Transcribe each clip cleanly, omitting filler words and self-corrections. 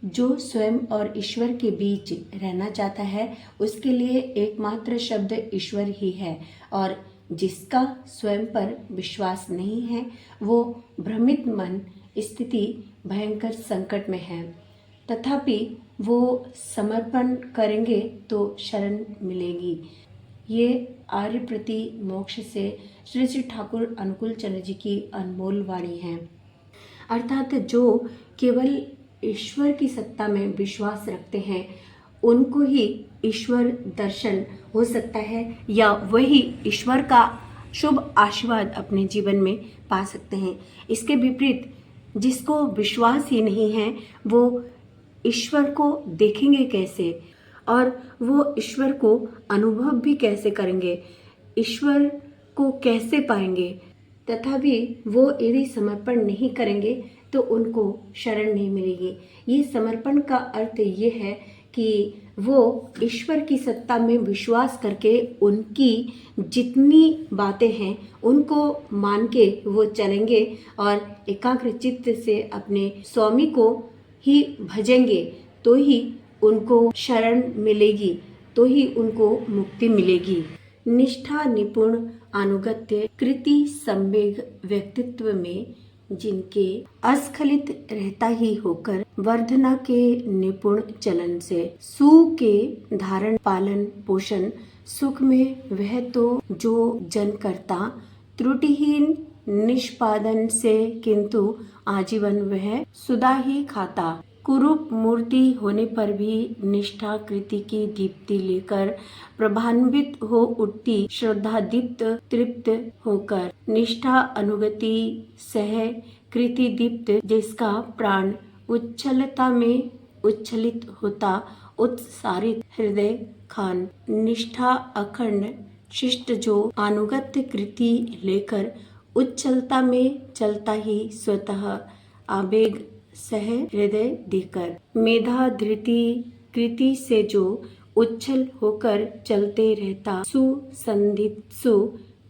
जो स्वयं और ईश्वर के बीच रहना चाहता है उसके लिए एकमात्र शब्द ईश्वर ही है, और जिसका स्वयं पर विश्वास नहीं है वो भ्रमित मन स्थिति भयंकर संकट में है। तथापि वो समर्पण करेंगे तो शरण मिलेगी। ये आर्य प्रति मोक्ष से श्री श्री ठाकुर अनुकूल चंद्र जी की अनमोल वाणी है। अर्थात जो केवल ईश्वर की सत्ता में विश्वास रखते हैं उनको ही ईश्वर दर्शन हो सकता है, या वही ईश्वर का शुभ आशीर्वाद अपने जीवन में पा सकते हैं। इसके विपरीत जिसको विश्वास ही नहीं है वो ईश्वर को देखेंगे कैसे, और वो ईश्वर को अनुभव भी कैसे करेंगे, ईश्वर को कैसे पाएंगे। तथापि वो यदि समर्पण नहीं करेंगे तो उनको शरण नहीं मिलेगी। ये समर्पण का अर्थ ये है कि वो ईश्वर की सत्ता में विश्वास करके उनकी जितनी बातें हैं उनको मान के वो चलेंगे और एकाग्र चित्त से अपने स्वामी को ही भजेंगे, तो ही उनको शरण मिलेगी, तो ही उनको मुक्ति मिलेगी। निष्ठा, निपुण अनुगत्य, कृति, संवेग व्यक्तित्व में जिनके अस्खलित रहता ही होकर वर्धना के निपुण चलन से सु के धारण पालन पोषण सुख में वह तो जो जन करता त्रुटिहीन निष्पादन से, किंतु आजीवन वह सुधा ही खाता। कुरूप मूर्ति होने पर भी निष्ठा कृति की दीप्ति लेकर प्रभान्वित हो उठती श्रद्धा दीप्त तृप्त होकर। निष्ठा अनुगति सह कृति दीप्त जिसका प्राण उच्छलता में उच्छलित होता उत्सारित हृदय खान। निष्ठा अखंड शिष्ट जो अनुगत्य कृति लेकर उच्छलता में चलता ही स्वतः आवेग सह हृदय देकर। मेधा धृति कृति से जो उच्छल होकर चलते रहता सुसंधित सु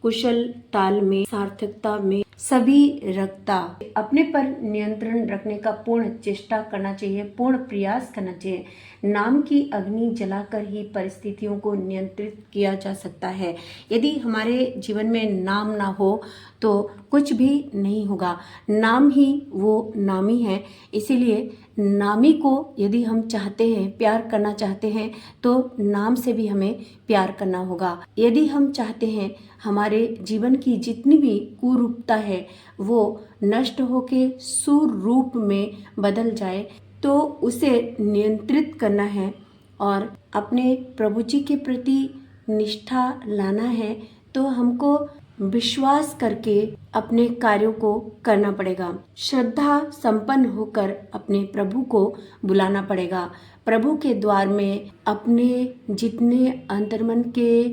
कुशल ताल में सार्थकता में सभी रखता। अपने पर नियंत्रण रखने का पूर्ण चेष्टा करना चाहिए, पूर्ण प्रयास करना चाहिए। नाम की अग्नि जलाकर ही परिस्थितियों को नियंत्रित किया जा सकता है। यदि हमारे जीवन में नाम ना हो तो कुछ भी नहीं होगा। नाम ही वो नामी है, इसीलिए नामी को यदि हम चाहते हैं, प्यार करना चाहते हैं, तो नाम से भी हमें प्यार करना होगा। यदि हम चाहते हैं हमारे जीवन की जितनी भी कुरूपता है वो नष्ट होके सुरूप में बदल जाए, तो उसे नियंत्रित करना है और अपने प्रभु जी के प्रति निष्ठा लाना है, तो हमको विश्वास करके अपने कार्यों को करना पड़ेगा। श्रद्धा संपन्न होकर अपने प्रभु को बुलाना पड़ेगा। प्रभु के द्वार में अपने जितने अंतर्मन के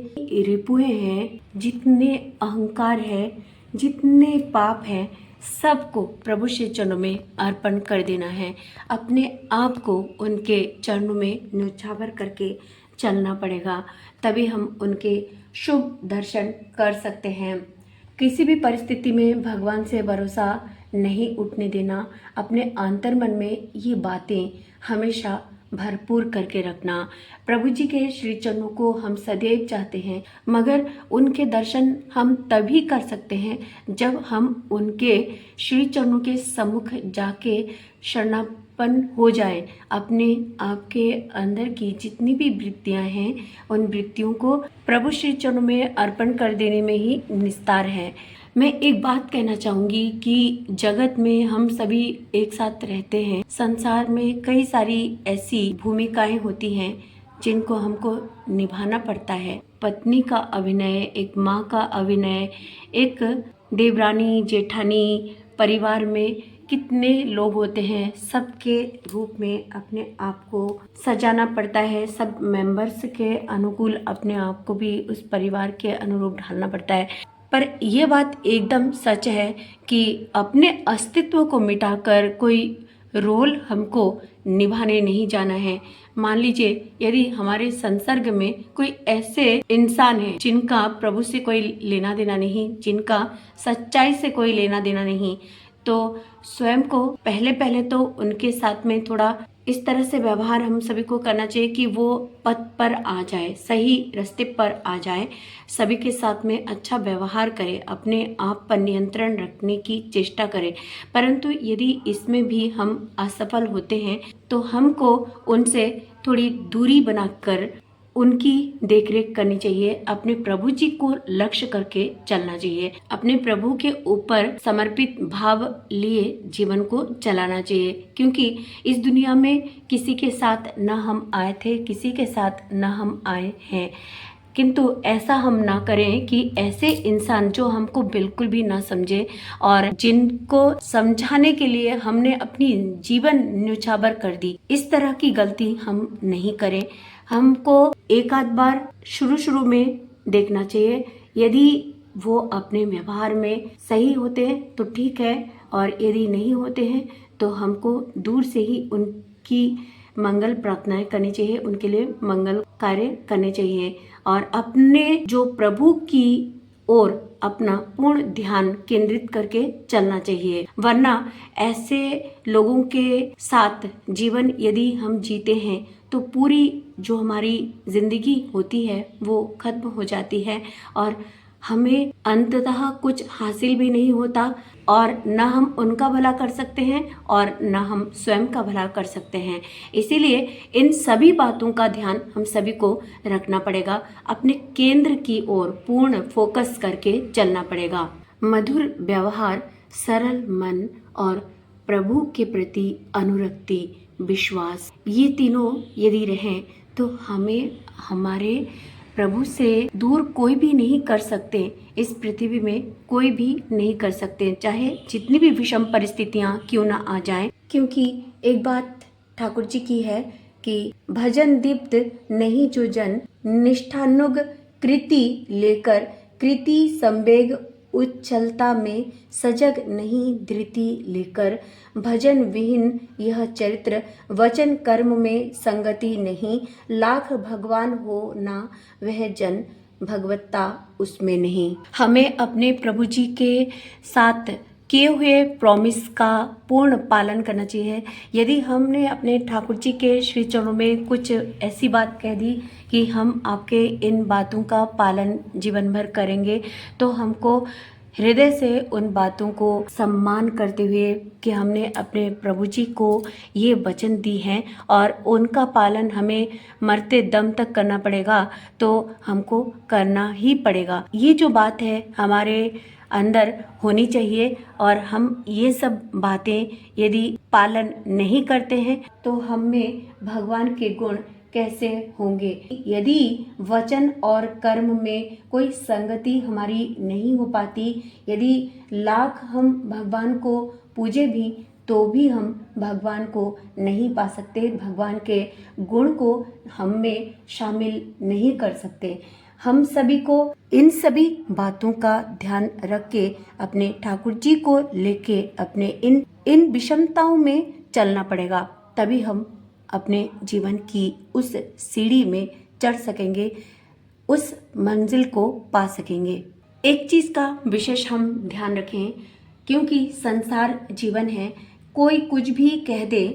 रिपुए हैं, जितने अहंकार है, जितने पाप हैं, सबको प्रभु श्री चरणों में अर्पण कर देना है। अपने आप को उनके चरणों में न्योछावर करके चलना पड़ेगा, तभी हम उनके शुभ दर्शन कर सकते हैं। किसी भी परिस्थिति में भगवान से भरोसा नहीं उठने देना। अपने अंतर्मन में ये बातें हमेशा भरपूर करके रखना। प्रभु जी के श्री चरणों को हम सदैव चाहते हैं, मगर उनके दर्शन हम तभी कर सकते हैं जब हम उनके श्री चरणों के सम्मुख जाके शरणापन्न हो जाए। अपने आपके अंदर की जितनी भी वृत्तियां हैं उन वृत्तियों को प्रभु श्री चरणों में अर्पण कर देने में ही निस्तार है। मैं एक बात कहना चाहूँगी कि जगत में हम सभी एक साथ रहते हैं। संसार में कई सारी ऐसी भूमिकाएं होती हैं जिनको हमको निभाना पड़ता है। पत्नी का अभिनय, एक माँ का अभिनय, एक देवरानी जेठानी, परिवार में कितने लोग होते हैं, सबके रूप में अपने आप को सजाना पड़ता है। सब मेंबर्स के अनुकूल अपने आप को भी उस परिवार के अनुरूप ढालना पड़ता है। पर यह बात एकदम सच है कि अपने अस्तित्व को मिटाकर कोई रोल हमको निभाने नहीं जाना है। मान लीजिए यदि हमारे संसर्ग में कोई ऐसे इंसान हैं जिनका प्रभु से कोई लेना देना नहीं, जिनका सच्चाई से कोई लेना देना नहीं, तो स्वयं को पहले तो उनके साथ में थोड़ा इस तरह से व्यवहार हम सभी को करना चाहिए कि वो पथ पर आ जाए, सही रास्ते पर आ जाए, सभी के साथ में अच्छा व्यवहार करे, अपने आप पर नियंत्रण रखने की चेष्टा करे। परंतु यदि इसमें भी हम असफल होते हैं तो हमको उनसे थोड़ी दूरी बनाकर उनकी देखरेख करनी चाहिए, अपने प्रभु जी को लक्ष्य करके चलना चाहिए, अपने प्रभु के ऊपर समर्पित भाव लिए जीवन को चलाना चाहिए। क्योंकि इस दुनिया में किसी के साथ न हम आए थे, किसी के साथ न हम आए हैं, किंतु ऐसा हम ना करें कि ऐसे इंसान जो हमको बिल्कुल भी ना समझे और जिनको समझाने के लिए हमने अपनी जीवन न्योछावर कर दी, इस तरह की गलती हम नहीं करें। हमको एक आध बार शुरू में देखना चाहिए, यदि वो अपने व्यवहार में सही होते हैं तो ठीक है, और यदि नहीं होते हैं तो हमको दूर से ही उनकी मंगल प्रार्थनाएं करनी चाहिए, उनके लिए मंगल कार्य करने चाहिए और अपने जो प्रभु की ओर अपना पूर्ण ध्यान केंद्रित करके चलना चाहिए। वरना ऐसे लोगों के साथ जीवन यदि हम जीते हैं तो पूरी जो हमारी जिंदगी होती है वो खत्म हो जाती है और हमें अंततः कुछ हासिल भी नहीं होता, और न हम उनका भला कर सकते हैं और न हम स्वयं का भला कर सकते हैं। इसीलिए इन सभी बातों का ध्यान हम सभी को रखना पड़ेगा, अपने केंद्र की ओर पूर्ण फोकस करके चलना पड़ेगा। मधुर व्यवहार, सरल मन और प्रभु के प्रति अनुरक्ति, विश्वास, ये तीनों यदि रहें तो हमें हमारे प्रभु से दूर कोई भी नहीं कर सकते। इस पृथ्वी में कोई भी नहीं कर सकते, चाहे जितनी भी विषम परिस्थितियां क्यों ना आ जाएं। क्योंकि एक बात ठाकुर जी की है कि भजन दीप्त नहीं जो जन, निष्ठानुग कृति लेकर, कृति संवेग उच्छलता में, सजग नहीं धृति लेकर, भजन विहीन यह चरित्र, वचन कर्म में संगति नहीं, लाख भगवान हो ना वह जन, भगवत्ता उसमें नहीं। हमें अपने प्रभु जी के साथ किए हुए प्रॉमिस का पूर्ण पालन करना चाहिए। यदि हमने अपने ठाकुर जी के श्री चरणों में कुछ ऐसी बात कह दी कि हम आपके इन बातों का पालन जीवन भर करेंगे, तो हमको हृदय से उन बातों को सम्मान करते हुए कि हमने अपने प्रभु जी को ये वचन दी हैं और उनका पालन हमें मरते दम तक करना पड़ेगा, तो हमको करना ही पड़ेगा। ये जो बात है हमारे अंदर होनी चाहिए, और हम ये सब बातें यदि पालन नहीं करते हैं तो हम में भगवान के गुण कैसे होंगे। यदि वचन और कर्म में कोई संगति हमारी नहीं हो पाती, यदि लाख हम भगवान को पूजे भी तो भी हम भगवान को नहीं पा सकते, भगवान के गुण को हम में शामिल नहीं कर सकते। हम सभी को इन सभी बातों का ध्यान रख के अपने ठाकुर जी को लेके अपने इन विषमताओं में चलना पड़ेगा, तभी हम अपने जीवन की उस सीढ़ी में चढ़ सकेंगे, उस मंजिल को पा सकेंगे। एक चीज का विशेष हम ध्यान रखें, क्योंकि संसार जीवन है, कोई कुछ भी कह दे,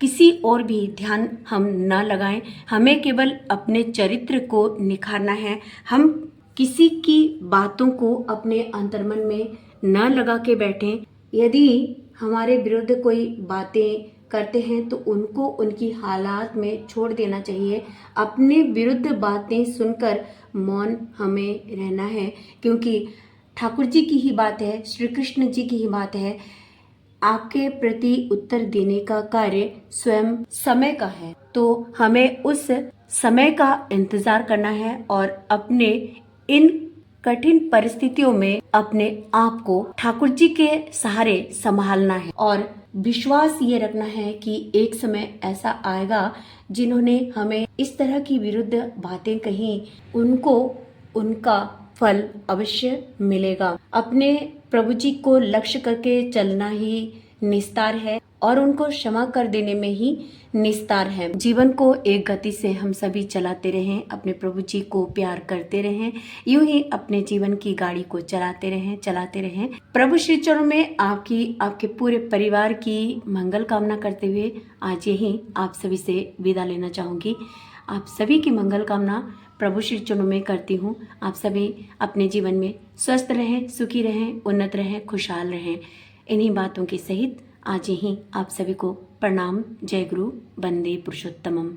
किसी और भी ध्यान हम न लगाएं। हमें केवल अपने चरित्र को निखारना है। हम किसी की बातों को अपने अंतर्मन में न लगा के बैठें। यदि हमारे विरुद्ध कोई बातें करते हैं तो उनको उनकी हालात में छोड़ देना चाहिए। अपने विरुद्ध बातें सुनकर मौन हमें रहना है, क्योंकि ठाकुर जी की ही बात है, श्री कृष्ण जी की ही बात है। आपके प्रति उत्तर देने का कार्य स्वयं समय का है, तो हमें उस समय का इंतजार करना है और अपने इन कठिन परिस्थितियों में अपने आप को ठाकुर जी के सहारे संभालना है और विश्वास ये रखना है कि एक समय ऐसा आएगा जिन्होंने हमें इस तरह की विरुद्ध बातें कही, उनको उनका फल अवश्य मिलेगा। अपने प्रभु जी को लक्ष्य करके चलना ही निस्तार है और उनको क्षमा कर देने में ही निस्तार है। जीवन को एक गति से हम सभी चलाते रहें, अपने प्रभु जी को प्यार करते रहें, यूं ही अपने जीवन की गाड़ी को चलाते रहें। प्रभु श्री चरणों में आपके पूरे परिवार की मंगल कामना करते हुए आज यही आप सभी से विदा लेना चाहूंगी। आप सभी की मंगल कामना प्रभु श्री चरणों में करती हूँ। आप सभी अपने जीवन में स्वस्थ रहें, सुखी रहें, उन्नत रहें, खुशहाल रहें। इन्हीं बातों के सहित आज यहीं आप सभी को प्रणाम। जय गुरु, वंदे पुरुषोत्तमम।